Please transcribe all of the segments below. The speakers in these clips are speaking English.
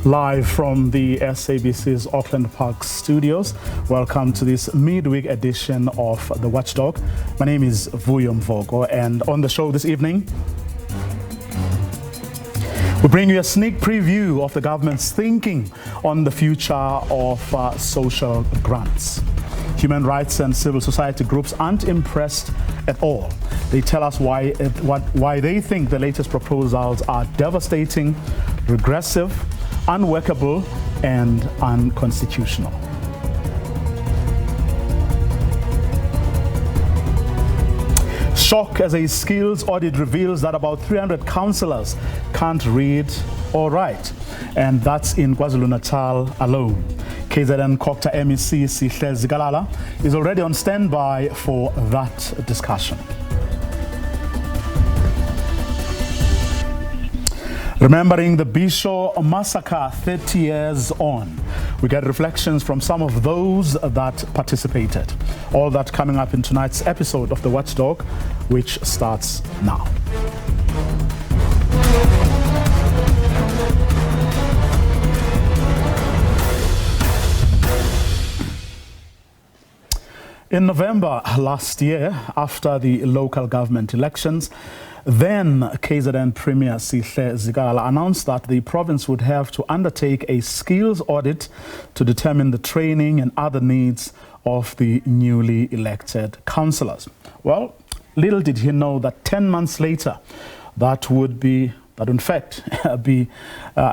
Live from the SABC's Auckland Park studios. Welcome to this midweek edition of The Watchdog. My name is Vuyo Mvogo, and on the show this evening, we bring you a sneak preview of the government's thinking on the future of social grants. Human rights and civil society groups aren't impressed at all. They tell us why they think the latest proposals are devastating, regressive, unworkable, and unconstitutional. Shock as a skills audit reveals that about 300 councillors can't read or write, and that's in KwaZulu-Natal alone. KZN Cocta MEC Sihle Zikalala is already on standby for that discussion. Remembering the Bisho massacre 30 years on, we get reflections from some of those that participated. All that coming up in tonight's episode of The Watchdog, which starts now. In November last year, after the local government elections, then KZN Premier Sihle Zikalala announced that the province would have to undertake a skills audit to determine the training and other needs of the newly elected councillors. Well, little did he know that 10 months later, that would in fact be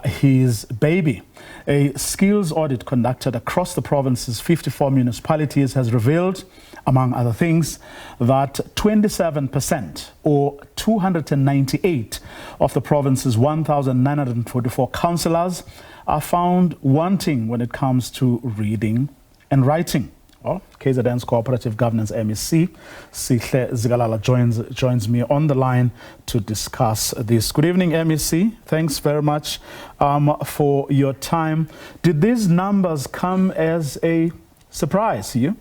his baby. A skills audit conducted across the province's 54 municipalities has revealed, among other things, that 27% or 298 of the province's 1,944 councillors are found wanting when it comes to reading and writing. Well, KZN's Cooperative Governance MEC, Sihle Zikalala, joins me on the line to discuss this. Good evening, MEC. Thanks very much for your time. Did these numbers come as a surprise to you?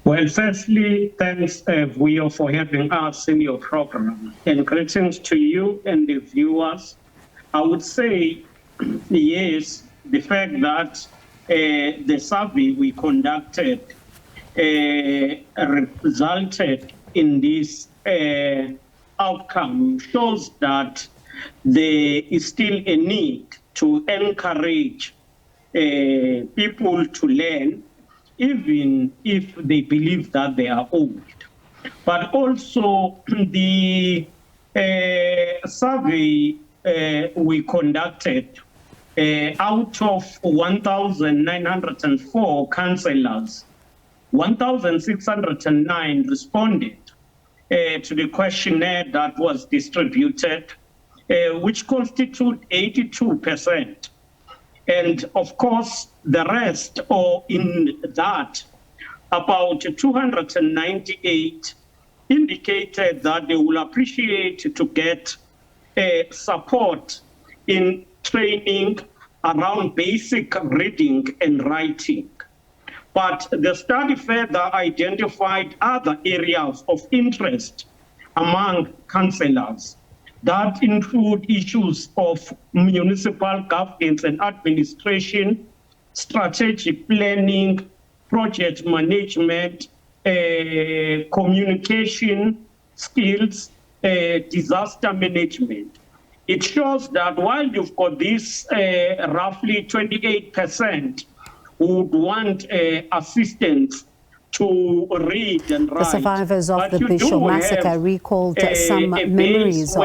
Well, firstly, thanks, Vuyo, for having us in your program. And greetings to you and the viewers. I would say, yes, the fact that the survey we conducted resulted in this outcome shows that there is still a need to encourage people to learn, even if they believe that they are old. But also the survey we conducted, out of 1,904 councillors, 1,609 responded to the questionnaire that was distributed, which constitute 82%. And of course, the rest, or in that, about 298 indicated that they will appreciate to get support in training around basic reading and writing. But the study further identified other areas of interest among councillors that include issues of municipal governance and administration, strategic planning, project management, communication skills, disaster management. It shows that while you've got this roughly 28% who would want assistance to read and write. The survivors of the Bisho massacre recalled some memories of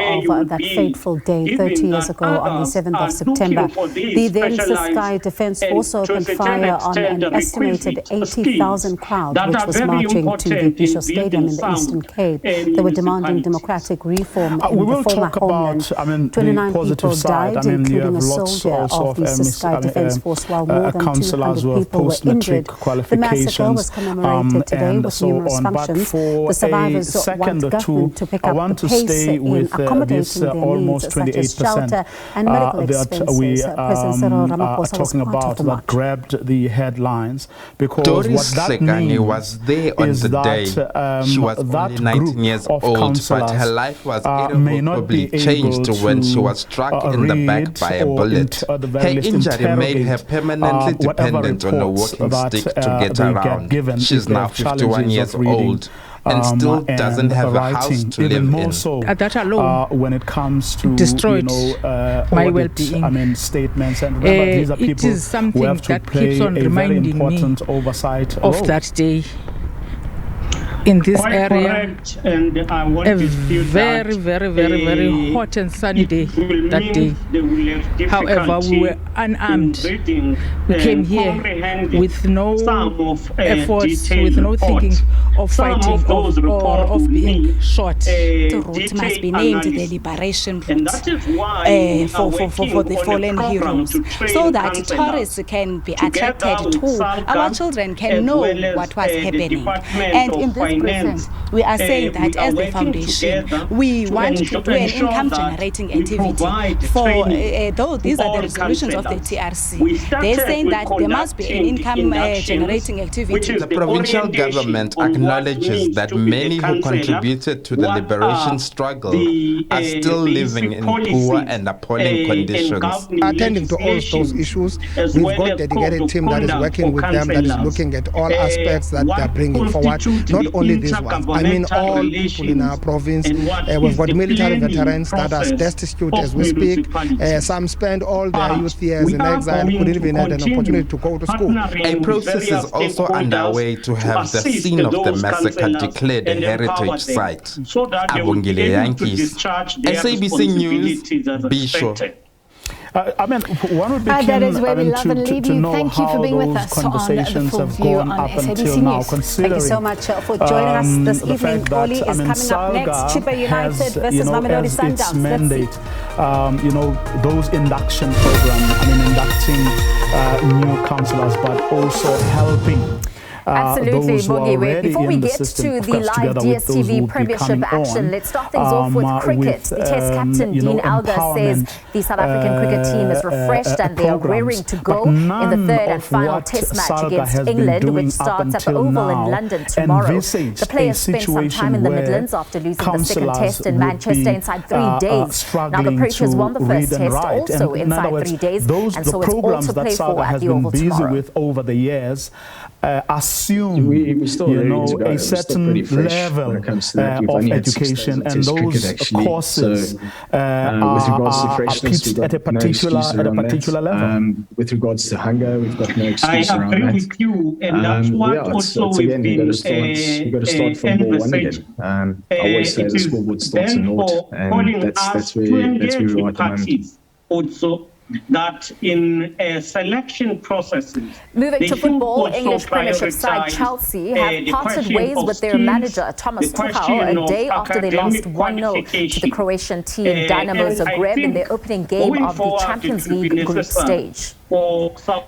that fateful day 30 years ago on the 7th of September. The then Sky Defence Force opened fire on an estimated 80,000 crowd which was marching to the Bisho Stadium in the Eastern Cape. They were demanding democratic reform in the former homeland. 29 people died, including a soldier of the Sky Defence Force, while more than 200 people were injured. The massacre was commemorated activated today and with so numerous on. functions. But for The survivors a second want or two, government to pick I up want the to pace stay in with accommodating this their almost needs, such as 28% shelter and medical that expenses. we President Cyril are Ramaphosa was talking part of about the that march. grabbed the headlines, because Doris what that Sekani means was there on is the that day. She was that only 19 years group of old, councillors but her life was may not be irrevocably changed able when to she was struck in the back by a bullet. Her injury made her permanently dependent on a walking stick to get around. She's now 51 years old and still doesn't have a house to live in. So, that alone when it comes to destroyed my audit, well-being. I mean, statements, and remember, these are people who have to play keeps on a very reminding important oversight of role. that day in this Quite area. correct, and I want A to feel very, that, very, very, very hot and sunny day will that mean day. they will have However, we were unarmed. in reading We came and here comprehending with no some of, efforts, detailed with no reports. thinking of Some fighting of those or reports of will being need, shot. The route detailed must be named the analysis. liberation And route that is why we are for working the on a fallen program heroes, to train so that counsellors tourists can be together attracted with to SALGA, our children, can as know well as, what was the happening. Department And of in this Finance. present, we are saying that We are as the working foundation, together we to want to do an ensure income that generating we activity provide for training though these to are the all resolutions of the counsellors. We TRC. started They're saying with that there must be an conducting income inductions, generating which activity. is The provincial orientation government on what acknowledges needs that to be the many who counsellor, contributed to the what liberation are struggle the, are still living basic in poor policies, and appalling conditions. Attending to all those issues, we've got a dedicated team that is working with them, that is looking at all aspects that they're bringing forward. Not only these ones, I mean all people in our province. We've got military veterans that are destitute as we speak. Some spend all their youth years in exile, couldn't even have an opportunity to go to school. A process is also underway to have the scene of the massacre declared a heritage site. Abongile Yankees, SABC News, Bisho. I mean, one would be keen, that is where we love and to leave you. know Thank you for how being with those us on The conversations Full have View gone on up SABC until now, News. considering Thank you so much for joining us this the evening. fact Oli that, is coming up next. SALGA Chippa United has, versus Mamelodi as its Sundowns. Let's see. mandate, those induction program, inducting new councillors, but also helping Absolutely, those who are Bogie. already Before we in the get system, to of the course, live together with those who DSTV would be Premiership coming action, on, let's start things off with cricket. The Test captain, Dean Elgar, says the South African cricket team is refreshed and they are raring to go in the third and final Test match against England, which starts at the Oval in London tomorrow. The players spent some time in the Midlands after losing the second Test in Manchester inside 3 days. Now the Proteas won the first Test also inside 3 days, and so it's all to play for at the Oval tomorrow. With over the years assume a certain level of education, and those courses are pitched at a particular level. With regards to hunger, we've got no excuse around that. I agree with you, and that's what also we've been you've got to start from ball one again. I always say the scoreboard starts in naught, and that's where we are at the moment. Also, that in selection processes. Moving to football, English Premiership side Chelsea have parted ways with their manager Thomas Tuchel a day after they lost 1-0 to the Croatian team Dinamo Zagreb in their opening game of the Champions League group stage.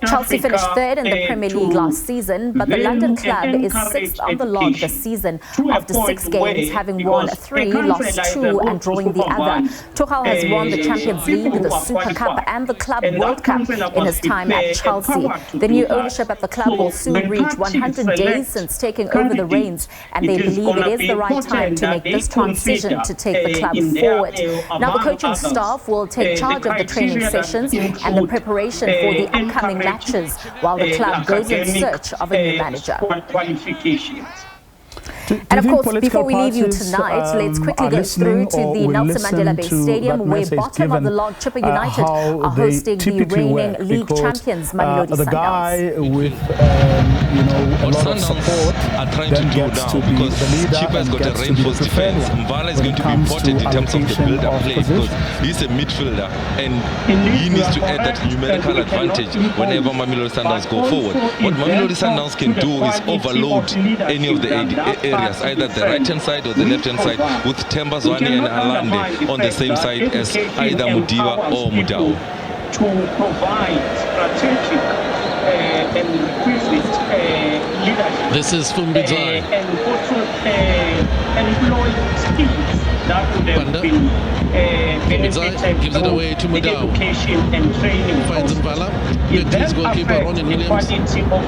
Chelsea finished third in the Premier League last season, but the London club is sixth on the log this season after 6 games, having won 3, lost 2 and drawing the other. Tuchel has won the Champions League, the Super Cup and the Club World Cup in his time at Chelsea. The new ownership at the club will soon reach 100 days since taking over the reins, and they believe it is the right time to make this transition to take the club forward. Now the coaching staff will take charge of the training sessions and the preparation for the upcoming matches, while the club goes in search of a new manager. And of course, before we leave you tonight, let's quickly go through to the Nelson Mandela Bay Stadium, where bottom of the log Chippa United are hosting the reigning league champions Mamelodi Sundowns. The guy with a lot of support are trying to do now, because Chippa has got a reinforced defense. Mbala is going to be important in terms of the build-up play, because he's a midfielder and he needs to add that numerical advantage whenever Mamelodi Sundowns go forward. What Mamelodi Sundowns can do is overload any of the areas, either the right-hand side or the left-hand side, with Themba Zwane and Alande on the same side as either Mudiwa or Mudau. To provide strategic and requisite leadership. The This is Fumbizai. And also employ skills that would have been benefited gives it away to Mudau. Education and training. Finds Mbala. His goalkeeper Ronan Williams.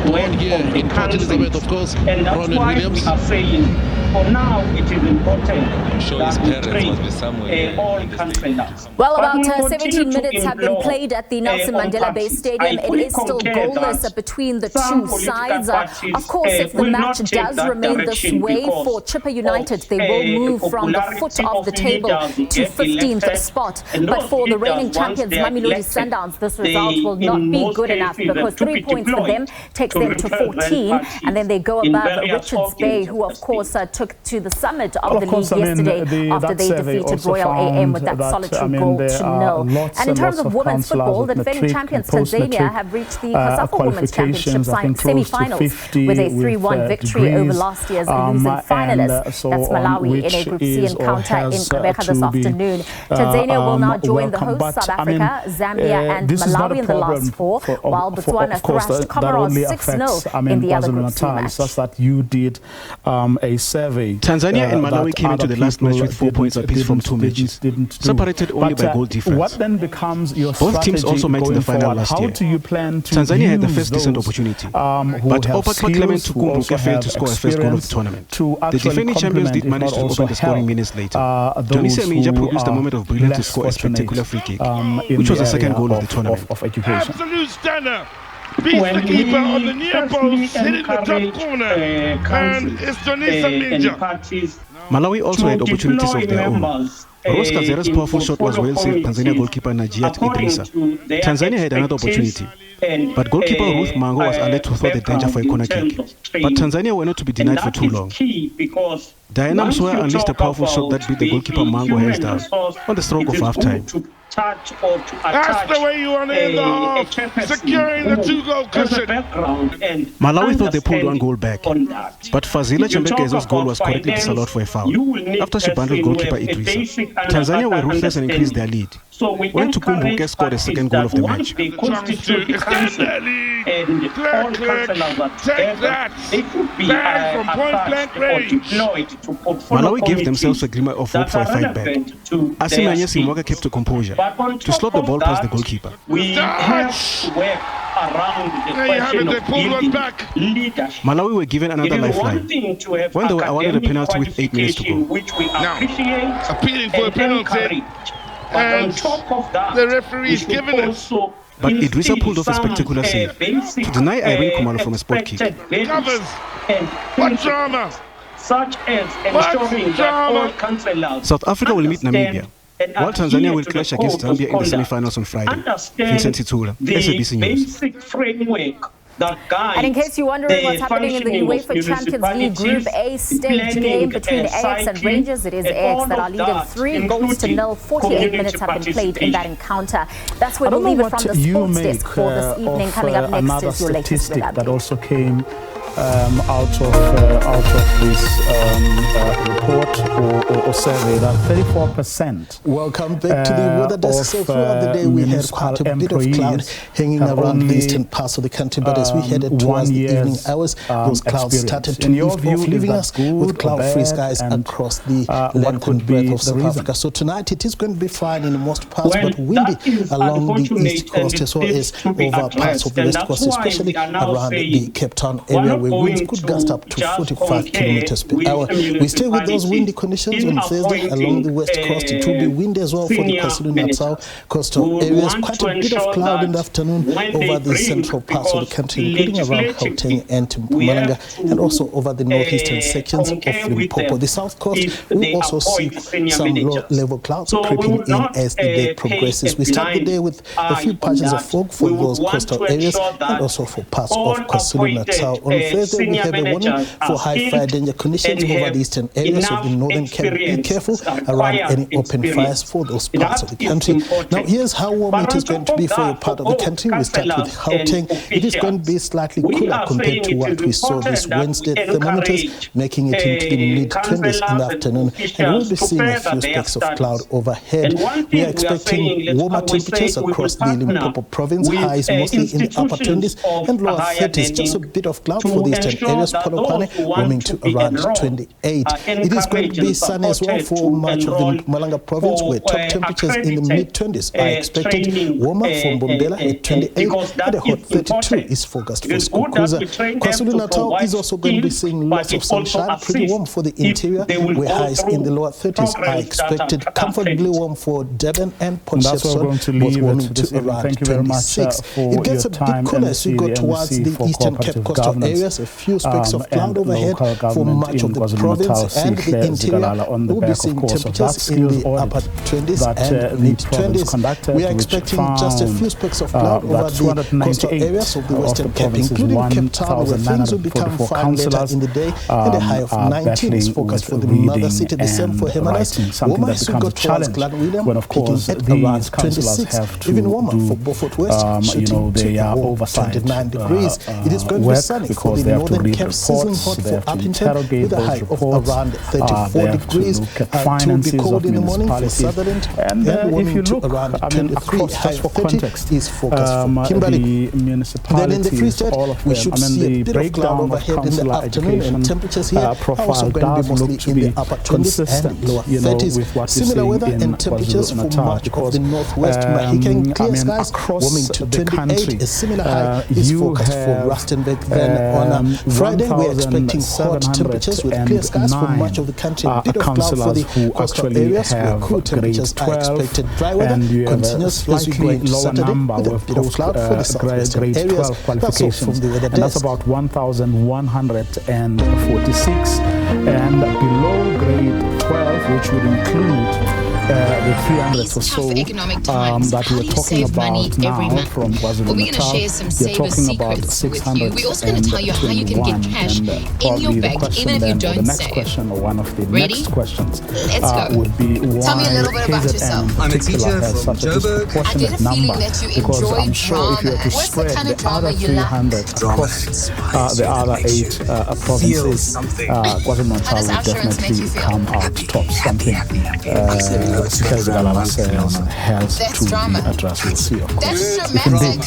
Born here in Port Elizabeth, of course. And that's Ronan why Williams. we are saying, for now, it is important Sure, that his we parents train must be somewhere. all countrymen. Well, But about we 17 continue to minutes have been implore, played at the Nelson all Mandela Bay parties. Stadium. I It fully is still concur goalless that between the some two political sides. parties, Of course, if the will match not take does that remain this direction way because for Chippa United, they will move from the foot popularity of the table leaders to get 15th elected, spot. and But those for the leaders, reigning once champions, they are Mamelodi elected, Sundowns, this they, result will not in be most good enough cases, because have to 3 be points for them deployed takes to them to represent 14, parties and then they go in above various Richards Bay, organs who of of course took to the summit Well, of the course, league yesterday after that they survey defeated also Royal AM with that found solitary that, goal there to are 0. lots And in and terms lots of women's councillors football, with the defending matric champions and post-matric, Tanzania have reached the COSAFA Women's Championship I think, close to semi-finals 50 with a 3-1 victory over last year's losing finalists. so That's Malawi in a Group C encounter in Gqeberha this afternoon. Tanzania will now join the hosts South Africa, Zambia and Malawi in the last 4, while Botswana thrashed Comoros 6-0 in the other Group C match. It's just that you did a survey. Tanzania and Malawi came into the last match with 4 points apiece from 2 matches, separated only by goal difference. What then becomes your Both teams also met in the final last year. How do you plan to Tanzania had the use first decent those, opportunity, who but have Opa skills, Clement who also Tukumbuke failed to have score a first goal of the tournament. The defending champions did manage to open the scoring minutes later. Donisia Minja produced a moment of brilliance to score a spectacular free kick, which was the second goal of the tournament. Absolute stunner. Beats the keeper on the near post, hitting the top corner, and it's Donisia Minja. Malawi also had opportunities of their own. Rose Kazera's powerful shot was well saved Tanzania goalkeeper Najiat Idrissa. Tanzania had another opportunity, but goalkeeper Ruth Mango was alert to throw the danger for a corner kick. But Tanzania were not to be denied for too long. Diana Msoya unleashed a powerful shot that beat the goalkeeper Mango hands down on the stroke of half-time. That's the way you want to end the half, securing the 2-goal cushion. Malawi thought they pulled 1 goal back, but Fazila Chembekezo's goal was correctly disallowed for a foul after she bundled goalkeeper Idrissa. Tanzania were ruthless and increased their lead when Tukumbuke scored a second goal of the match. Malawi gave themselves a glimmer of hope for a fight back. Asimanya Simwaka kept to composure to slot the ball past the goalkeeper. We have to work around the question of building leadership. Malawi were given another lifeline when they were awarded a penalty with 8 minutes to go. Which we appreciate, appealing for a penalty, and on top of that, the referee is giving it. But Idrissa pulled off a spectacular save to deny Irene Kumalo from a spot kick. Covers. What drama! Such as ensuring that all councillors South Africa will meet Namibia, while Tanzania will clash against Zambia in the semi-finals on Friday. Vincent Titula, SABC News. Framework And in case you're wondering what's happening in the UEFA Champions League Group A stage game between Ajax and Rangers, it is Ajax that are leading 3-0. 48 minutes have been played in that encounter. That's where we'll leave it from the sports desk for this evening. Coming up next is your latest statistic that also came out of this report or survey, that 34%. Welcome back to the weather desk. So throughout the day we had quite a bit of cloud hanging around the eastern parts of the country, but as we headed towards the evening hours, those clouds started to lift off, leaving us with cloud-free skies across the length and breadth of South Africa. So tonight it is going to be fine in most parts, but windy along the east coast as well as over parts of the west coast, especially around the Cape Town area, where winds could gust up to 45 kilometers per hour. We stay with those windy conditions on Thursday along the west coast. It will be windy as well for the KwaZulu-Natal coastal areas. Quite a bit of cloud in the afternoon over the central parts of the country, including around Gauteng and Mpumalanga, and also over the northeastern sections of Limpopo. The south coast will also see some low-level clouds creeping in as the day progresses. We start the day with a few patches of fog for those coastal areas and also for parts of KwaZulu-Natal. On Thursday, we have a warning for high fire danger conditions over the eastern areas of the northern Cape. Be careful around any open fires for those parts of the country. Now, here's how warm it is going to be for a part of the country. We start with Gauteng. It is going to be slightly cooler compared to what we saw this Wednesday. Thermometers making it into the mid-20s in the afternoon, and we'll be seeing a few specks of cloud overhead. We are expecting warmer temperatures across the Limpopo province, highs mostly in the upper 20s and lower 30s, just a bit of cloud for the eastern areas, Polokwane warming to around 28. It is going to be sunny as well for much of the Mpumalanga province, where top temperatures in the mid-20s are expected. Warmer for Mbombela at 28 and a hot 32 is forecast for Skukuza. KwaZulu-Natal is also going to be seeing lots of sunshine, pretty warm for the interior, where highs in the lower 30s are expected. Comfortably warm for Durban and Port Shepstone, both warming to around 26. It gets a bit cooler as we go towards the eastern Cape coastal areas. A few specks of cloud overhead for much of the province and the interior. We'll be seeing temperatures in the upper 20s and mid-20s. We are expecting just a few specks of cloud over the coastal areas of the Western Cape, including Cape Town, where things will become fine later in the day, and a high of 19 is forecast for the mother city. The same for Hermanus. Warmer as we go towards Glen William, peaking at around 26. Even warmer for Beaufort West, shooting to 29 degrees. It is going to be sunny for the Northern Cape, sizzling hot for Upington, with a high of around 34 degrees. To be cold in the morning for Sutherland, and warming to around 23. High of 30 is forecast for Kimberley. Then in the Free State, we should see a bit of cloud overhead in the afternoon, and temperatures here are also going to be mostly in the upper 20s and lower 30s. Similar weather and temperatures for much of the northwest, Mahika and clear skies, warming to 28. A similar high is forecast for Rustenburg. Then on Friday, we're expecting hot temperatures with clear skies for much of the country. A bit of cloud for the coastal areas, where cool temperatures are expected. Dry weather continues as we go into Saturday, with a bit of cloud for the southwestern areas. That's all from the weather desk. And that's about 1,146, and below grade 12, which would include the 300 or so that we're talking about now from KwaZulu-Natal. We're talking about 600. We're also going to tell you how you can get cash in your bank, even if you don't the next save. question, or one of the next questions, Let's go. would be why Tell me a little bit about yourself. I'm a teacher from Joburg. I get a feeling that you because enjoy I'm sure if you were to What's the spread kind of the drama other you 300 across the other 8 provinces, KwaZulu-Natal will definitely come out top. Something has to be addressed. We'll see, of course, if indeed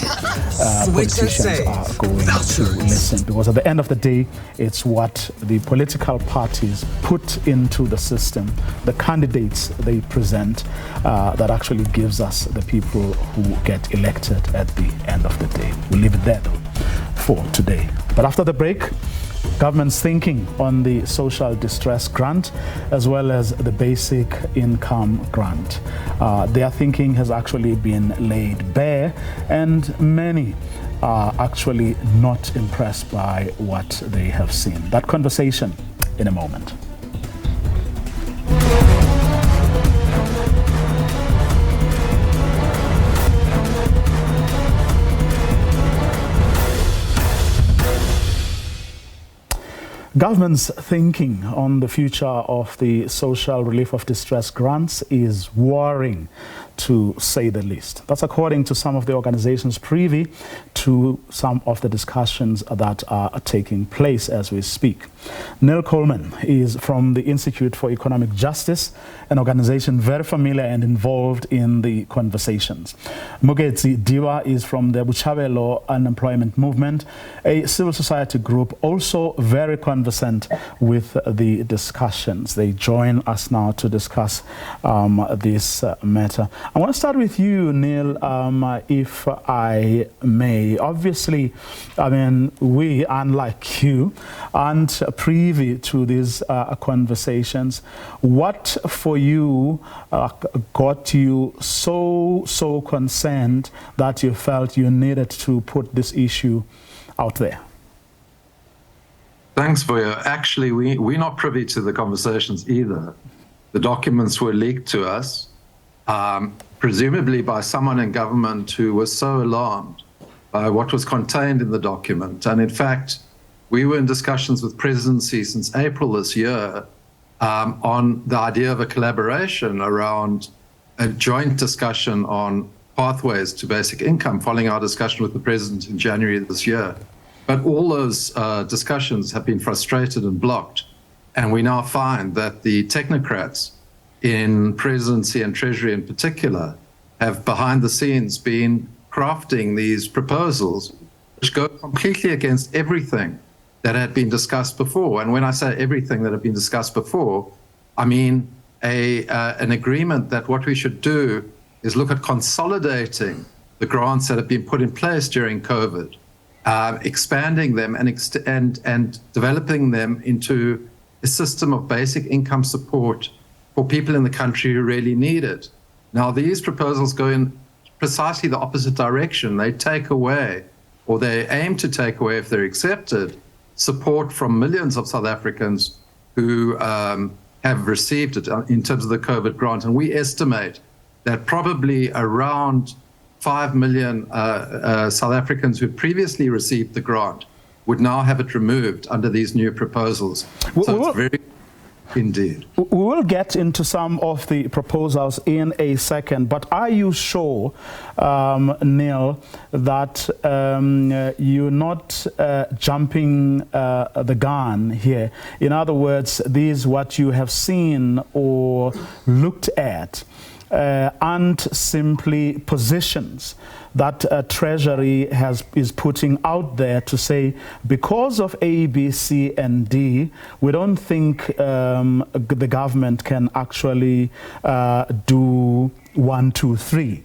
politicians are going to listen, because at the end of the day, it's what the political parties put into the system, the candidates they present, that actually gives us the people who get elected at the end of the day. We'll leave it there, though, for today. But after the break, government's thinking on the social distress grant as well as the basic income grant. Their thinking has actually been laid bare, and many are actually not impressed by what they have seen. That conversation in a moment. Government's thinking on the future of the social relief of distress grants is worrying, to say the least. That's according to some of the organizations privy to some of the discussions that are taking place as we speak. Neil Coleman is from the Institute for Economic Justice, an organization very familiar and involved in the conversations. Mugetsi Diwa is from the Buchabelo Unemployment Movement, a civil society group also very conversant with the discussions. They join us now to discuss this matter. I want to start with you, Neil, if I may. Obviously, I mean, we, unlike you, aren't privy to these conversations. What for you got you so concerned that you felt you needed to put this issue out there? Thanks, Voya. Actually, we're not privy to the conversations either. The documents were leaked to us, presumably by someone in government who was so alarmed by what was contained in the document. And in fact, we were in discussions with Presidency since April this year on the idea of a collaboration around a joint discussion on pathways to basic income following our discussion with the President in January this year. But all those discussions have been frustrated and blocked. And we now find that the technocrats in Presidency and Treasury in particular have behind the scenes been crafting these proposals which go completely against everything that had been discussed before. And when I say everything that had been discussed before, I mean an agreement that what we should do is look at consolidating the grants that have been put in place during COVID, expanding them and developing them into a system of basic income support for people in the country who really need it. Now, these proposals go in precisely the opposite direction. They take away, or they aim to take away, if they're accepted, support from millions of South Africans who have received it in terms of the COVID grant. And we estimate that probably around 5 million South Africans who previously received the grant would now have it removed under these new proposals. So it's very... Indeed. We will get into some of the proposals in a second, but are you sure, Neil, that you're not jumping the gun here? In other words, these what you have seen or looked at aren't simply positions that Treasury is putting out there to say, because of A, B, C, and D, we don't think the government can actually do 1, 2, 3.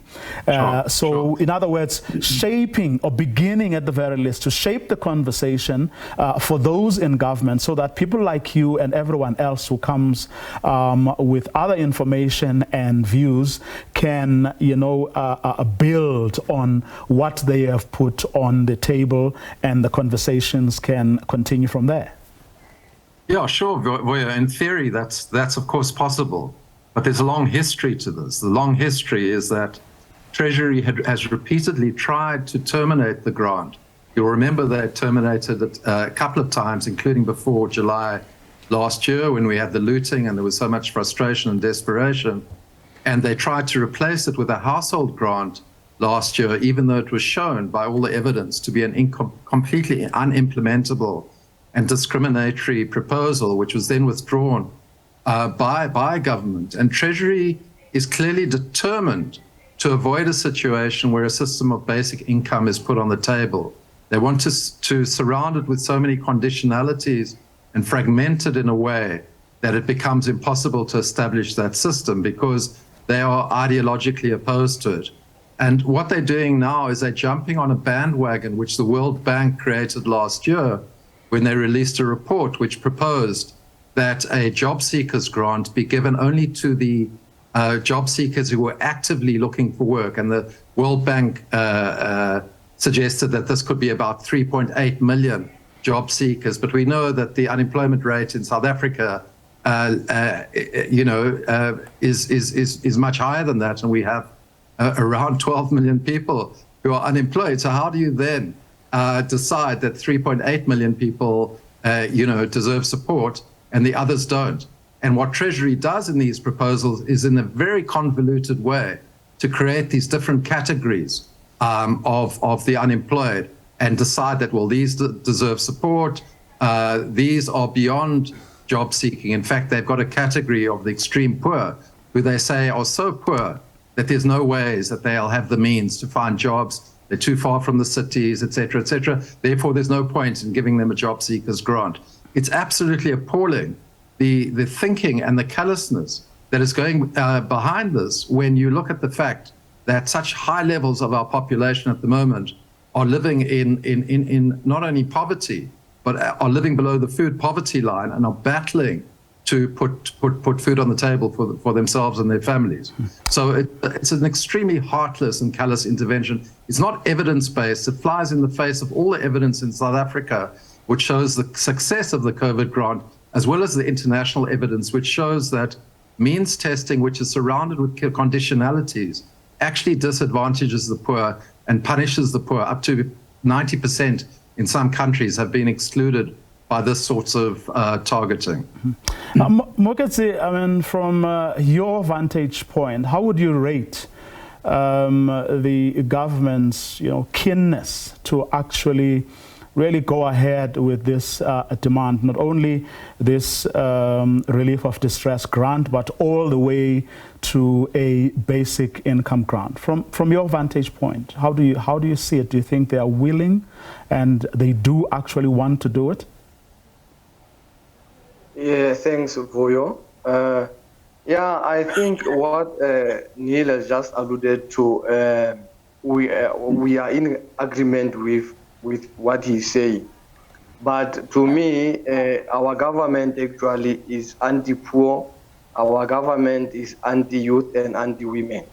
So in other words, shaping or beginning at the very least to shape the conversation for those in government so that people like you and everyone else who comes with other information and views can, you know, build on what they have put on the table, and the conversations can continue from there. Yeah, sure, Voya. In theory, that's of course possible. But there's a long history to this. The long history is that Treasury has repeatedly tried to terminate the grant. You'll remember they terminated it a couple of times, including before July last year when we had the looting and there was so much frustration and desperation. And they tried to replace it with a household grant last year, even though it was shown by all the evidence to be an completely unimplementable and discriminatory proposal, which was then withdrawn by government. And Treasury is clearly determined to avoid a situation where a system of basic income is put on the table. They want to surround it with so many conditionalities and fragment it in a way that it becomes impossible to establish that system because they are ideologically opposed to it. And what they're doing now is they're jumping on a bandwagon which the World Bank created last year when they released a report which proposed that a job seekers grant be given only to the job seekers who were actively looking for work. And the World Bank suggested that this could be about 3.8 million job seekers. But we know that the unemployment rate in South Africa, is much higher than that. And we have around 12 million people who are unemployed. So how do you then decide that 3.8 million people, deserve support and the others don't? And what Treasury does in these proposals is in a very convoluted way to create these different categories of the unemployed and decide that, well, these deserve support, these are beyond job seeking. In fact, they've got a category of the extreme poor who they say are so poor that there's no ways that they'll have the means to find jobs. They're too far from the cities, et cetera, et cetera. Therefore, there's no point in giving them a job seekers grant. It's absolutely appalling, the thinking and the callousness that is going behind this when you look at the fact that such high levels of our population at the moment are living in not only poverty, but are living below the food poverty line and are battling to put food on the table for themselves and their families. So it's an extremely heartless and callous intervention. It's not evidence-based. It flies in the face of all the evidence in South Africa, which shows the success of the COVID grant, as well as the international evidence, which shows that means testing, which is surrounded with conditionalities, actually disadvantages the poor and punishes the poor. Up to 90% in some countries have been excluded by this sort of targeting. Moketsi, I mean, from your vantage point, how would you rate the government's keenness to actually really go ahead with this demand, not only this relief of distress grant, but all the way to a basic income grant. From your vantage point, how do you see it? Do you think they are willing and they do actually want to do it? Yeah, thanks, Voyo. Yeah, I think what Neil has just alluded to, we are in agreement with what he's saying. But to me, our government actually is anti-poor. Our government is anti-youth and anti-women.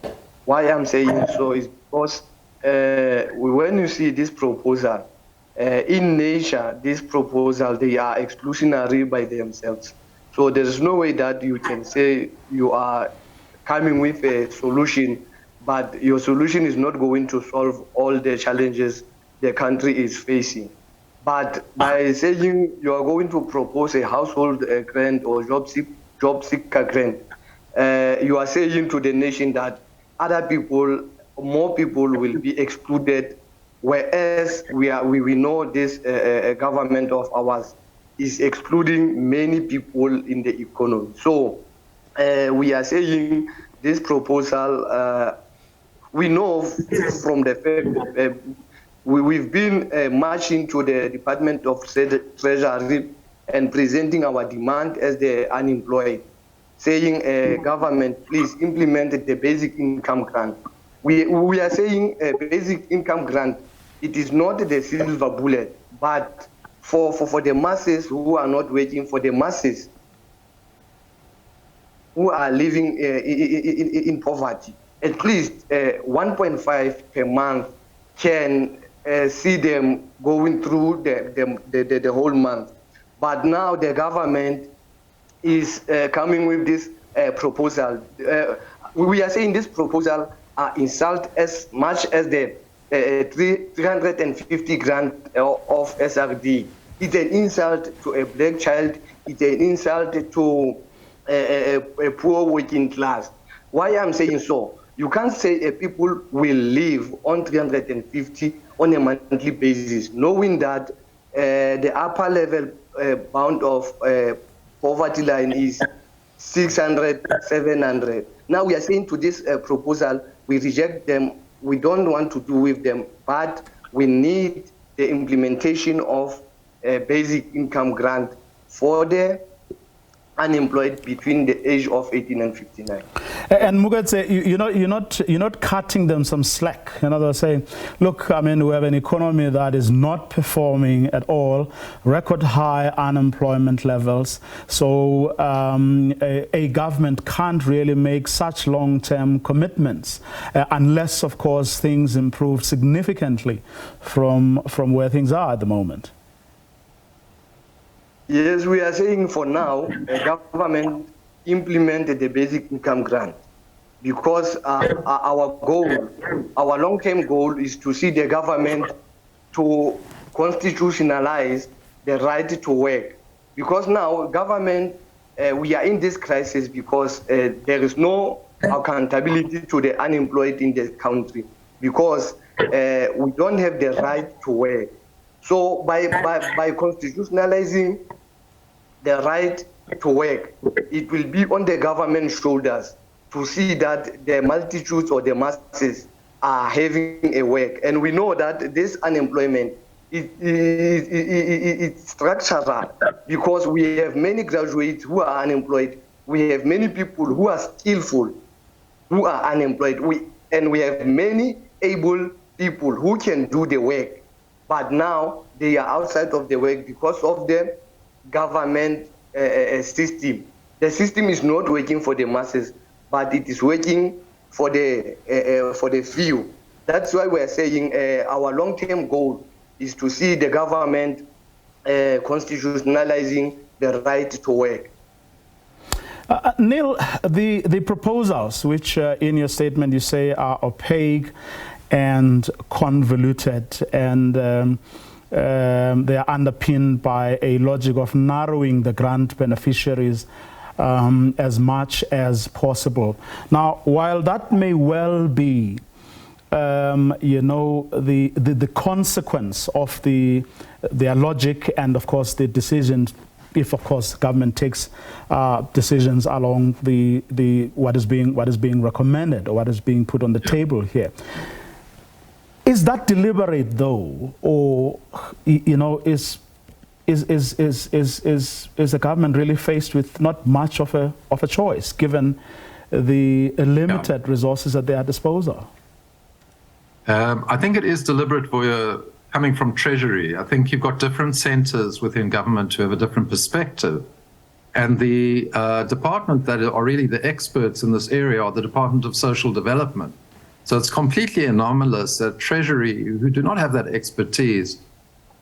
Why I'm saying so is because when you see this proposal, in nature, this proposal, they are exclusionary by themselves. So there's no way that you can say you are coming with a solution, but your solution is not going to solve all the challenges the country is facing. But by saying you are going to propose a household grant or job seeker grant, you are saying to the nation that other people, more people will be excluded, whereas we know this government of ours is excluding many people in the economy. So we are saying this proposal, we know from the fact we've been marching to the Department of Treasury and presenting our demand as the unemployed, saying, government, please implement the basic income grant. We are saying a basic income grant, it is not the silver bullet, but for the masses who are not working, for the masses who are living in poverty, at least 1.5 per month can see them going through the whole month. But now the government is coming with this proposal. We are saying this proposal insult as much as the 350 grand of SRD. It's an insult to a black child. It's an insult to a poor working class. Why I'm saying so? You can't say people will live on 350 on a monthly basis, knowing that the upper level bound of poverty line is 600, 700. Now we are saying to this proposal, we reject them. We don't want to do with them, but we need the implementation of a basic income grant for the unemployed between the age of 18 and 59. And Mugatse, you're not cutting them some slack. They're saying, look, I mean, we have an economy that is not performing at all, record high unemployment levels. So a government can't really make such long-term commitments unless, of course, things improve significantly from where things are at the moment. Yes, we are saying for now, the government implemented the basic income grant because our goal, our long-term goal is to see the government to constitutionalize the right to work. Because now government, we are in this crisis because there is no accountability to the unemployed in the country because we don't have the right to work. So by constitutionalizing the right to work, it will be on the government's shoulders to see that the multitudes or the masses are having a work. And we know that this unemployment it's structural because we have many graduates who are unemployed. We have many people who are skillful who are unemployed. And we have many able people who can do the work. But now they are outside of the work because of the government system. The system is not working for the masses, but it is working for the few. That's why we are saying our long-term goal is to see the government constitutionalizing the right to work. Neil, the proposals, which in your statement you say are opaque and convoluted, and they are underpinned by a logic of narrowing the grant beneficiaries as much as possible. Now, while that may well be, the consequence of their logic and, of course, the decisions, if, of course, government takes decisions along what is being recommended or what is being put on the table here. Is that deliberate, though, or is the government really faced with not much of a choice given the limited resources at their disposal? I think it is deliberate for coming from Treasury. I think you've got different centers within government who have a different perspective. And the department that are really the experts in this area are the Department of Social Development. So it's completely anomalous that Treasury, who do not have that expertise,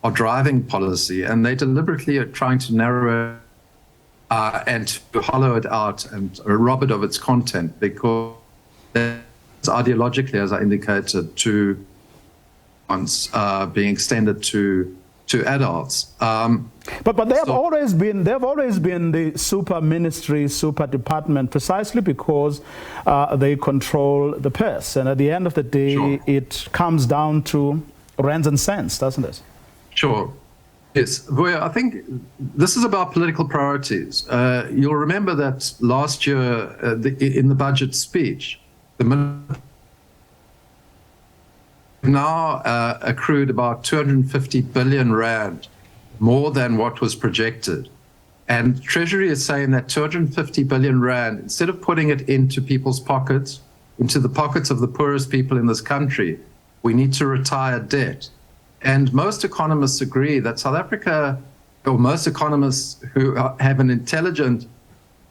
are driving policy, and they deliberately are trying to narrow and to hollow it out and rob it of its content, because it's ideologically, as I indicated, to being extended to adults. But they have always been the super ministry, super department, precisely because they control the purse, and at the end of the day, it comes down to rands and cents, doesn't it? Sure. Yes. Vuyo, I think this is about political priorities. You'll remember that last year in the budget speech, the now accrued about 250 billion rand more than what was projected. And Treasury is saying that 250 billion rand, instead of putting it into people's pockets, into the pockets of the poorest people in this country, we need to retire debt. And most economists agree that South Africa, or most economists who have an intelligent,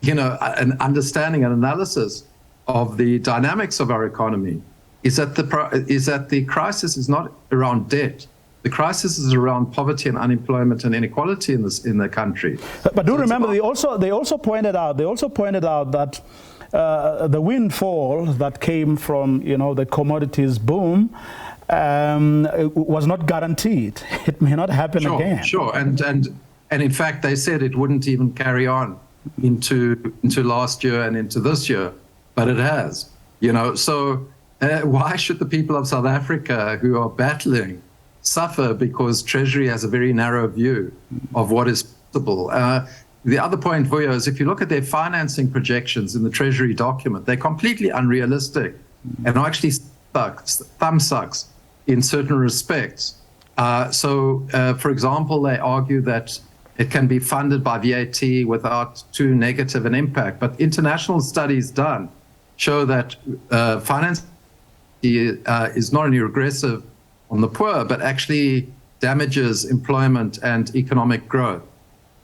an understanding and analysis of the dynamics of our economy, is that the crisis is not around debt. The crisis is around poverty and unemployment and inequality in the country. But do remember, they also pointed out that the windfall that came from the commodities boom was not guaranteed. It may not happen again. Sure, and in fact they said it wouldn't even carry on into last year and into this year, but it has. So why should the people of South Africa who are battling suffer because Treasury has a very narrow view of what is possible? The other point, Vuyo, is if you look at their financing projections in the Treasury document, they're completely unrealistic and are actually thumb sucks in certain respects. For example, they argue that it can be funded by VAT without too negative an impact. But international studies done show that finance is not only regressive on the poor, but actually damages employment and economic growth.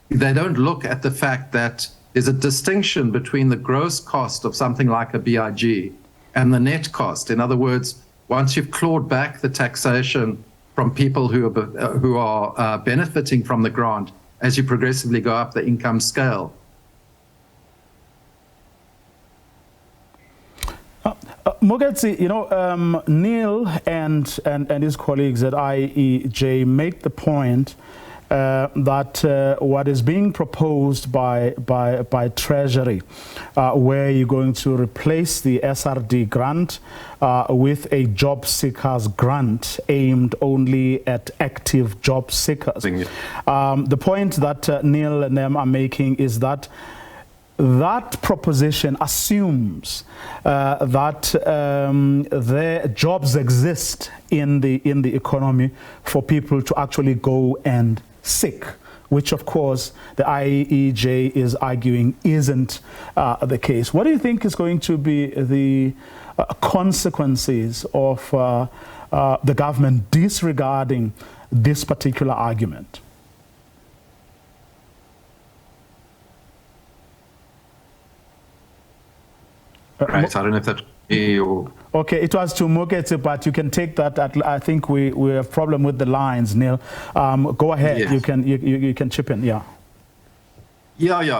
They don't look at the fact that there's a distinction between the gross cost of something like a BIG and the net cost. In other words, once you've clawed back the taxation from people who are benefiting from the grant, as you progressively go up the income scale. Mogetsi, Neil and his colleagues at IEJ make the point that what is being proposed by Treasury, where you're going to replace the SRD grant with a job seekers grant aimed only at active job seekers. The point that Neil and them are making is that proposition assumes that their jobs exist in the economy for people to actually go and seek, which of course the IEJ is arguing isn't the case. What do you think is going to be the consequences of the government disregarding this particular argument? Right, I don't know if that's me or... Okay, it was to Mugetse, but you can take that. I think we have a problem with the lines, Neil. Go ahead. Yes. You can chip in. Yeah.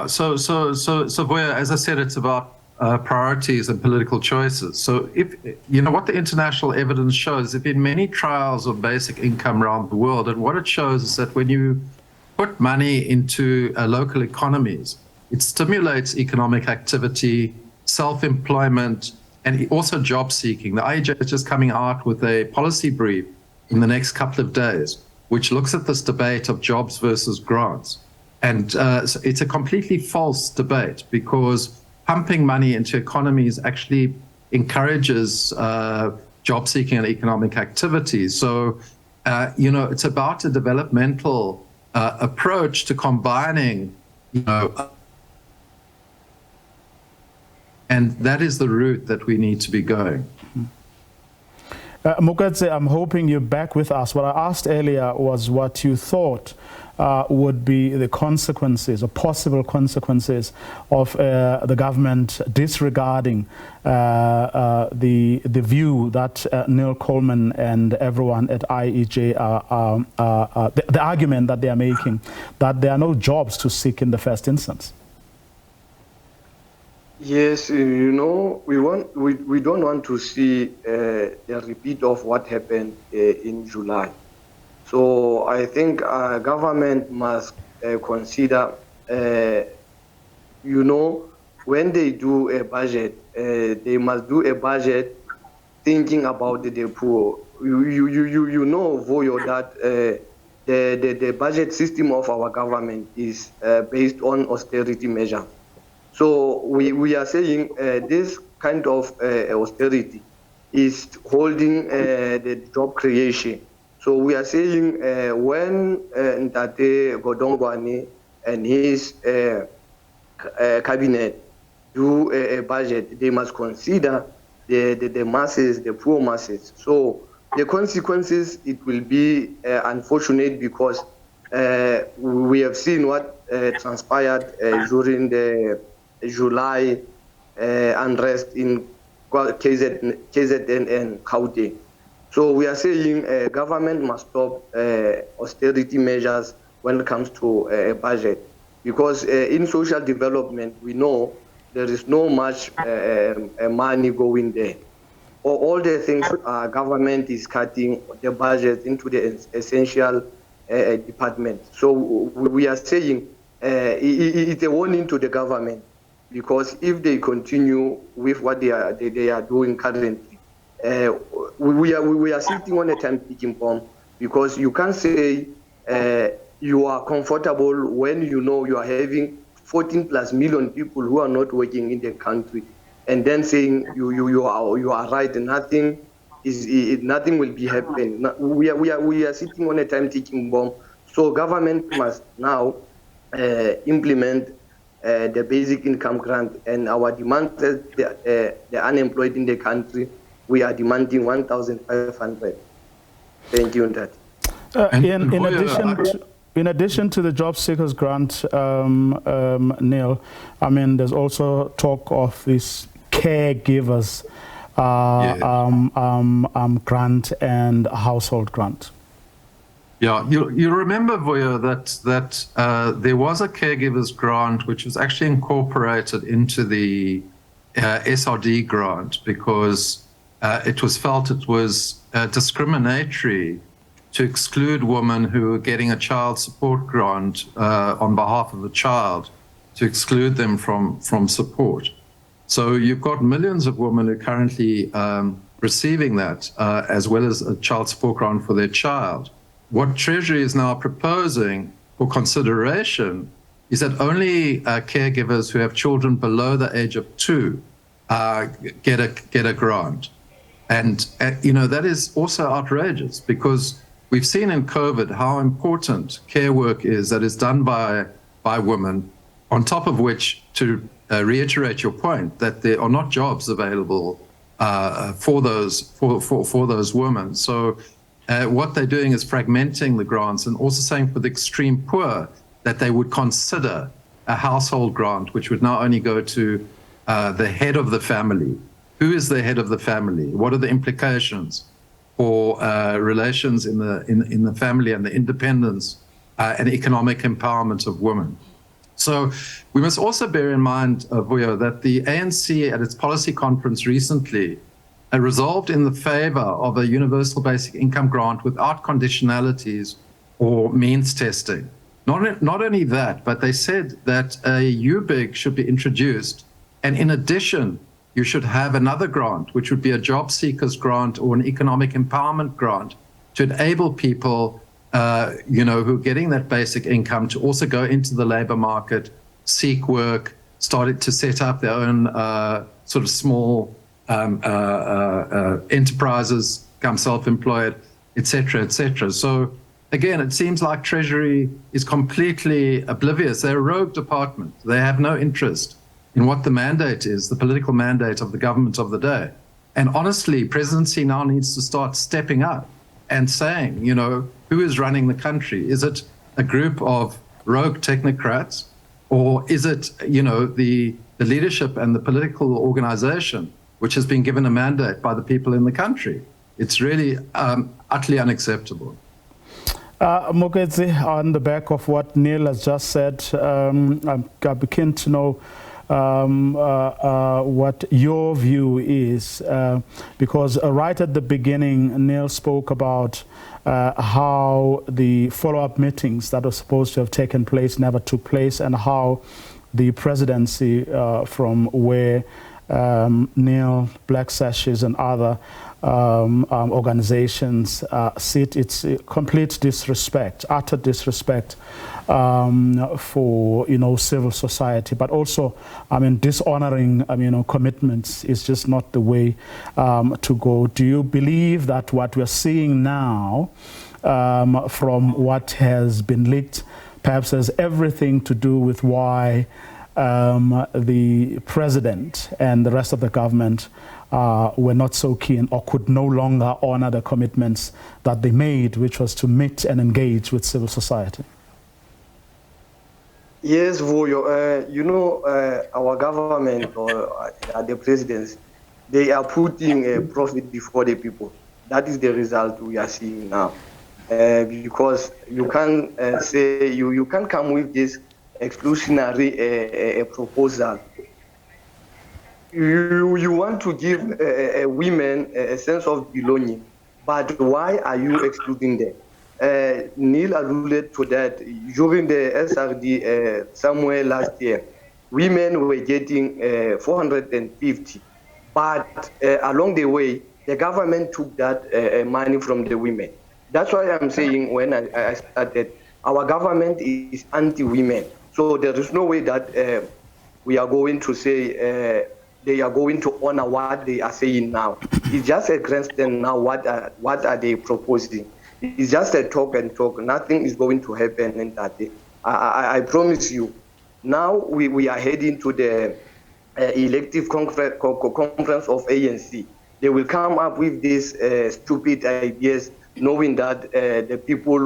So Vuyo, as I said, it's about priorities and political choices. So if what the international evidence shows, if in many trials of basic income around the world, and what it shows is that when you put money into local economies, it stimulates economic activity, self-employment, and also job seeking. The IEJ is just coming out with a policy brief in the next couple of days, which looks at this debate of jobs versus grants. And so it's a completely false debate, because pumping money into economies actually encourages job seeking and economic activity. So, it's about a developmental approach to combining, and that is the route that we need to be going. Mukadzi, I'm hoping you're back with us. What I asked earlier was what you thought would be the consequences or possible consequences of the government disregarding the view that Neil Coleman and everyone at IEJ the argument that they are making, that there are no jobs to seek in the first instance. Yes, we don't want to see a repeat of what happened in July. So I think government must consider, when they do a budget, they must do a budget thinking about the poor. Voyo, that the budget system of our government is based on austerity measures. So we are saying this kind of austerity is holding the job creation. So we are saying when Ntate Godongwane and his cabinet do a budget, they must consider the masses, the poor masses. So the consequences, it will be unfortunate, because we have seen what transpired during the July unrest in KZN and Gauteng. So we are saying government must stop austerity measures when it comes to a budget, because in social development, we know there is no much money going there. All the things government is cutting the budget into the essential department. So we are saying it's a warning to the government, because if they continue with what they are doing currently, we are sitting on a time-ticking bomb, because you can't say you are comfortable when you are having 14+ million people who are not working in the country, and then saying you are right, and nothing will be happening. We are sitting on a time-ticking bomb. So government must now implement the basic income grant, and our demand, the unemployed in the country, we are demanding 1,500. Thank you, Ntate. In addition to the job seekers grant, Neil, I mean, there's also talk of this caregivers grant and household grant. Yeah, you remember, Voya, that there was a caregivers grant which was actually incorporated into the SRD grant, because it was felt it was discriminatory to exclude women who were getting a child support grant on behalf of the child, to exclude them from support. So you've got millions of women who are currently receiving that, as well as a child support grant for their child. What Treasury is now proposing for consideration is that only caregivers who have children below the age of 2 get a grant. And that is also outrageous, because we've seen in COVID how important care work is that is done by women, on top of which, to reiterate your point, that there are not jobs available for those women. So what they're doing is fragmenting the grants, and also saying for the extreme poor that they would consider a household grant, which would not only go to the head of the family. Who is the head of the family? What are the implications for relations in the family, and the independence and economic empowerment of women? So we must also bear in mind, Vuyo, that the ANC at its policy conference recently resolved in the favor of a universal basic income grant without conditionalities or means testing. Not only that, but they said that a UBIG should be introduced, and in addition, you should have another grant, which would be a job seekers grant or an economic empowerment grant to enable people, who are getting that basic income to also go into the labor market, seek work, started to set up their own sort of small enterprises, become self-employed, et cetera, et cetera. So again, it seems like Treasury is completely oblivious. They're a rogue department. They have no interest in what the mandate is, the political mandate of the government of the day. And honestly, presidency now needs to start stepping up and saying, who is running the country? Is it a group of rogue technocrats, or is it, the leadership and the political organization which has been given a mandate by the people in the country? It's really utterly unacceptable. Moketsi, on the back of what Neil has just said, I'm keen to know what your view is, because right at the beginning, Neil spoke about how the follow-up meetings that were supposed to have taken place never took place, and how the presidency, from where Neil, Black Sashes and other organizations sit, it's complete disrespect, utter disrespect for civil society, but also dishonoring commitments is just not the way to go. Do you believe that what we're seeing now from what has been leaked perhaps has everything to do with why the president and the rest of the government were not so keen or could no longer honor the commitments that they made, which was to meet and engage with civil society? Yes, Vuyo. Our government or the presidents, they are putting profit before the people. That is the result we are seeing now. Because you can't say, you can't come with this exclusionary proposal. You want to give women a sense of belonging, but why are you excluding them? Neil alluded to that during the SRD somewhere last year. Women were getting 450, but along the way, the government took that money from the women. That's why I'm saying when I started, our government is anti-women. So there is no way that we are going to say they are going to honor what they are saying now. It's just a grandstand now. What are they proposing? It's just a talk and talk. Nothing is going to happen in that day. I promise you. Now we are heading to the elective conference of ANC. They will come up with these stupid ideas, knowing that the people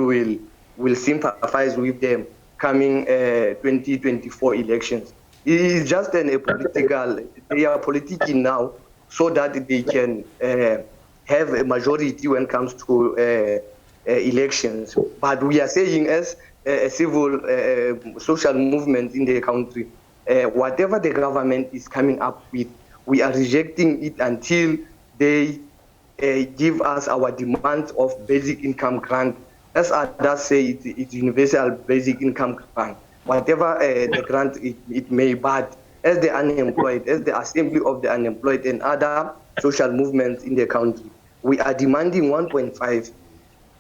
will sympathize with them coming 2024 elections. It is just a political, they are politicking now so that they can have a majority when it comes to elections. But we are saying as a civil social movement in the country, whatever the government is coming up with, we are rejecting it until they give us our demands of basic income grant. As others say, it's universal basic income grant. Whatever the grant it may, but as the unemployed, as the Assembly of the Unemployed and other social movements in the country, we are demanding 1.5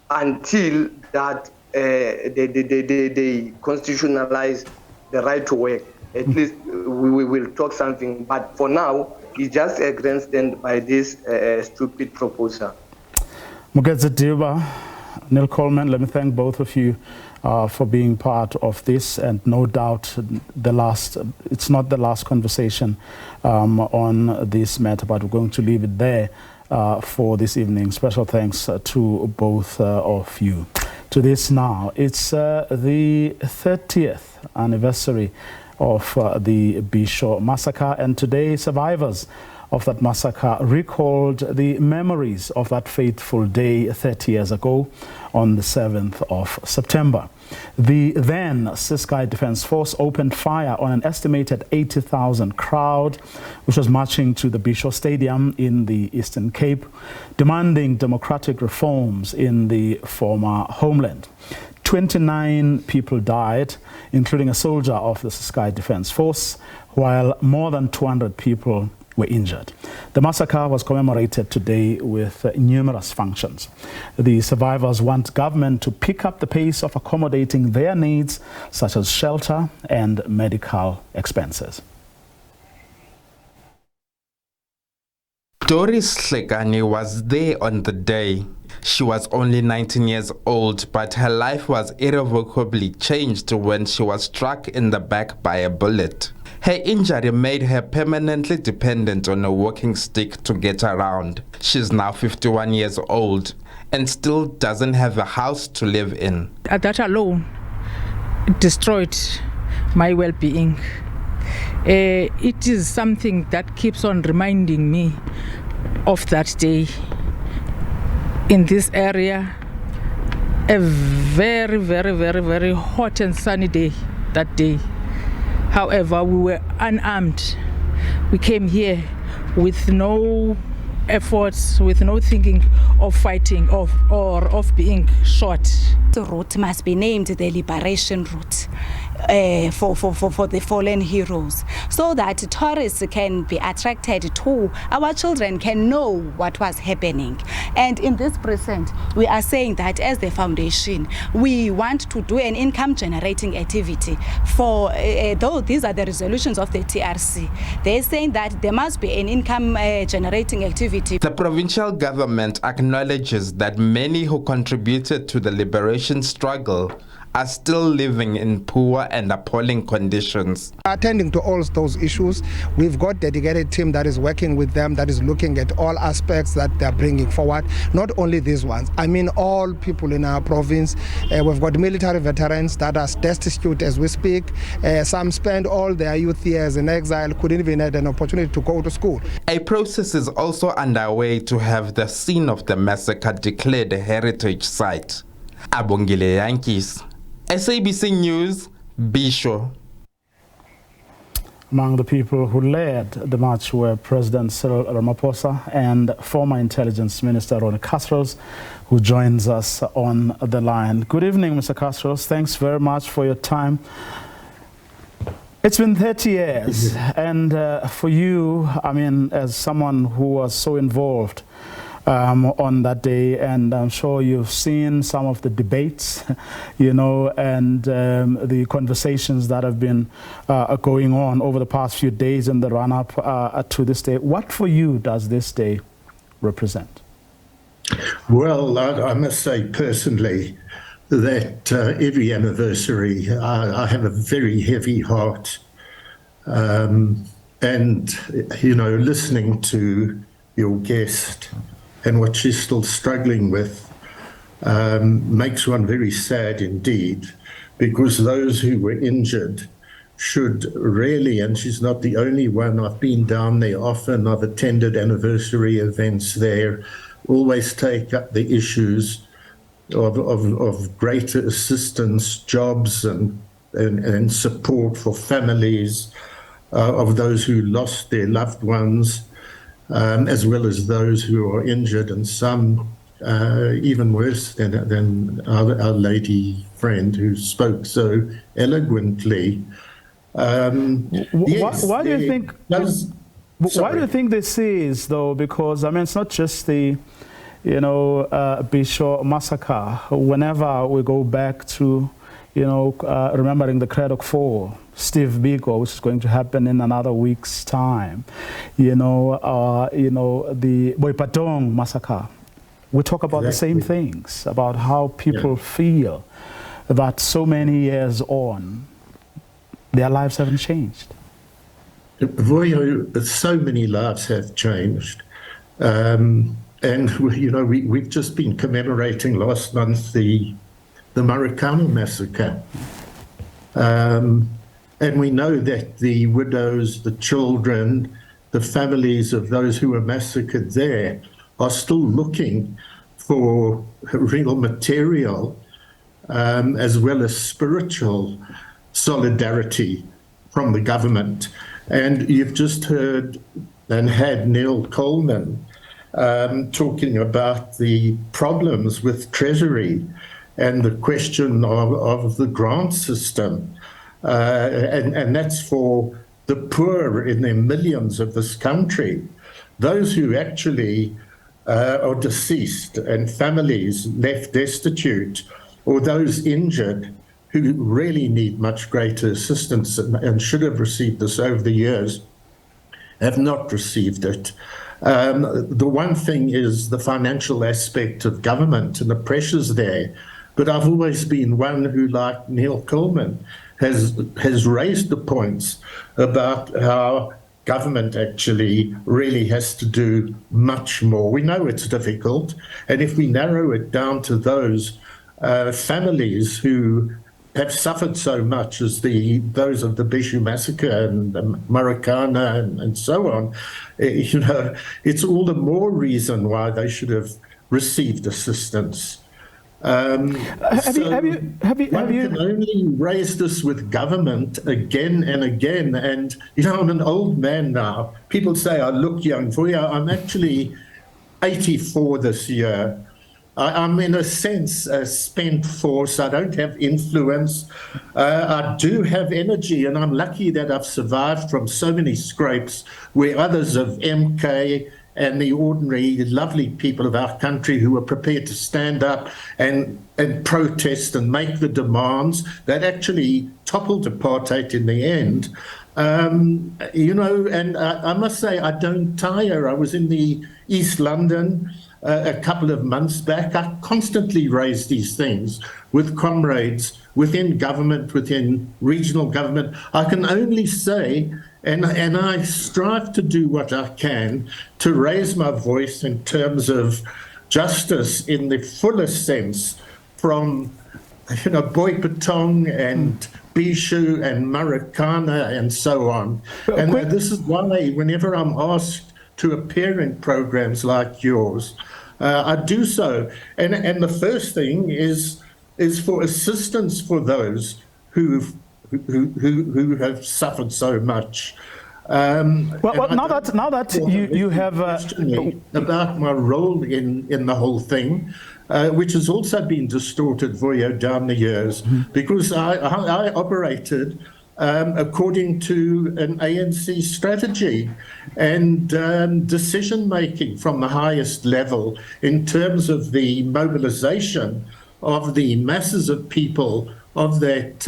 until that they constitutionalize the right to work. At least we will talk something, but for now, it's just a grandstand by this stupid proposal. Moketsi Diba, Neil Coleman, let me thank both of you for being part of this, and no doubt it's not the last conversation on this matter, but we're going to leave it there for this evening. Special thanks to both of you. To this now, it's the 30th anniversary of the Bisho massacre, and today survivors of that massacre recalled the memories of that fateful day 30 years ago on the 7th of September. The then Ciskei Defence Force opened fire on an estimated 80,000 crowd which was marching to the Bisho Stadium in the Eastern Cape, demanding democratic reforms in the former homeland. 29 people died, including a soldier of the Sky Defence Force, while more than 200 people were injured. The massacre was commemorated today with numerous functions. The survivors want government to pick up the pace of accommodating their needs, such as shelter and medical expenses. Doris Hlekani was there on the day. She was only 19 years old, but her life was irrevocably changed when she was struck in the back by a bullet. Her injury made her permanently dependent on a walking stick to get around. She's now 51 years old and still doesn't have a house to live in. That alone destroyed my well-being. It is something that keeps on reminding me of that day. In this area, a very, very, very, very hot and sunny day that day. However, we were unarmed. We came here with no efforts, with no thinking of fighting or of being shot. The route must be named the Liberation Route for the fallen heroes, so that tourists can be attracted to, our children can know what was happening. And in this present, we are saying that as the foundation, we want to do an income generating activity for, though these are the resolutions of the TRC, they're saying that there must be an income generating activity. The provincial government acknowledges that many who contributed to the liberation struggle are still living in poor and appalling conditions. Attending to all those issues, we've got a dedicated team that is working with them, that is looking at all aspects that they're bringing forward, not only these ones. I mean all people in our province. We've got military veterans that are destitute as we speak. Some spend all their youth years in exile, couldn't even have an opportunity to go to school. A process is also underway to have the scene of the massacre declared a heritage site. Abongile Yankees, SABC News, Bisho. Among the people who led the march were President Cyril Ramaphosa and former Intelligence Minister Ronnie Kasrils, who joins us on the line. Good evening, Mr. Kasrils. Thanks very much for your time. It's been 30 years, and for you, I mean, as someone who was so involved on that day, and I'm sure you've seen some of the debates, you know, and the conversations that have been going on over the past few days in the run-up to this day. What for you does this day represent? Well, I must say personally that every anniversary I have a very heavy heart, and, you know, listening to your guest and what she's still struggling with makes one very sad indeed, because those who were injured should really, and she's not the only one, I've been down there often, I've attended anniversary events there, always take up the issues of greater assistance, jobs and support for families of those who lost their loved ones, as well as those who are injured, and some even worse than our lady friend who spoke so eloquently. Yes, why do you think? Why do you think this is, though? Because I mean, it's not just the, you know, Bisho massacre. Whenever we go back to, you know, remembering the Craddock 4, Steve Biko, which is going to happen in another week's time, you know, the Boipatong massacre. We talk about the same things, about how people feel that so many years on, their lives haven't changed. So many lives have changed. And, you know, we've just been commemorating last month the Marikana massacre. And we know that the widows, the children, the families of those who were massacred there are still looking for real material as well as spiritual solidarity from the government. And you've just heard and had Neil Coleman talking about the problems with Treasury and the question of the grant system. And that's for the poor in their millions of this country, those who actually are deceased and families left destitute, or those injured who really need much greater assistance and should have received this over the years, have not received it. The one thing is the financial aspect of government and the pressures there. But I've always been one who, like Neil Coleman, has raised the points about how government actually really has to do much more. We know it's difficult, and if we narrow it down to those families who have suffered so much as those of the Bishu massacre and the Marikana and so on, it's all the more reason why they should have received assistance. Have you can only raise this with government again and again. And, I'm an old man now. People say I look young. I'm actually 84 this year. I'm in a sense a spent force. I don't have influence. I do have energy, and I'm lucky that I've survived from so many scrapes where others of MK and the ordinary lovely people of our country who are prepared to stand up and protest and make the demands that actually toppled apartheid in the end. And I must say, I don't tire. I was in the East London a couple of months back. I constantly raise these things with comrades within government, within regional government. I can only say, and I strive to do what I can to raise my voice in terms of justice in the fullest sense, from Boipatong and Bishu and Marikana and so on. And this is why whenever I'm asked to appear in programs like yours, I do so. And the first thing is for assistance for those who have suffered so much. Now that you have about my role in the whole thing, which has also been distorted, Voyo, down the years, because I operated according to an ANC strategy and decision-making from the highest level in terms of the mobilization of the masses of people of that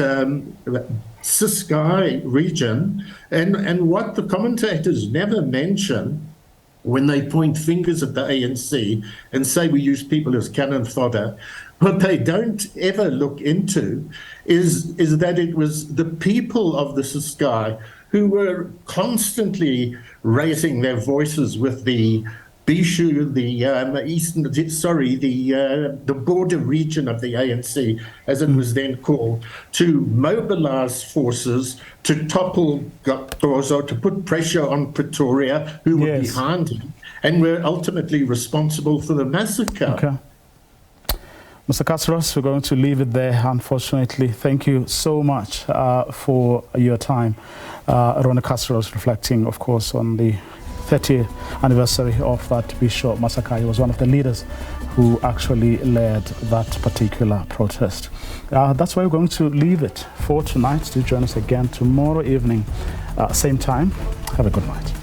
Ciskei region. And what the commentators never mention when they point fingers at the ANC and say we use people as cannon fodder, what they don't ever look into is that it was the people of the Ciskei who were constantly raising their voices with the Bishu, the border region of the ANC, as it was then called, to mobilize forces to topple Gaqozo, to put pressure on Pretoria, who were behind him, and were ultimately responsible for the massacre. Okay. Mr. Kasros, we're going to leave it there, unfortunately. Thank you so much for your time. Rona Kasros, reflecting, of course, on the 30th anniversary of that Bishu massacre. He was one of the leaders who actually led that particular protest. That's where we're going to leave it for tonight. Do join us again tomorrow evening, same time. Have a good night.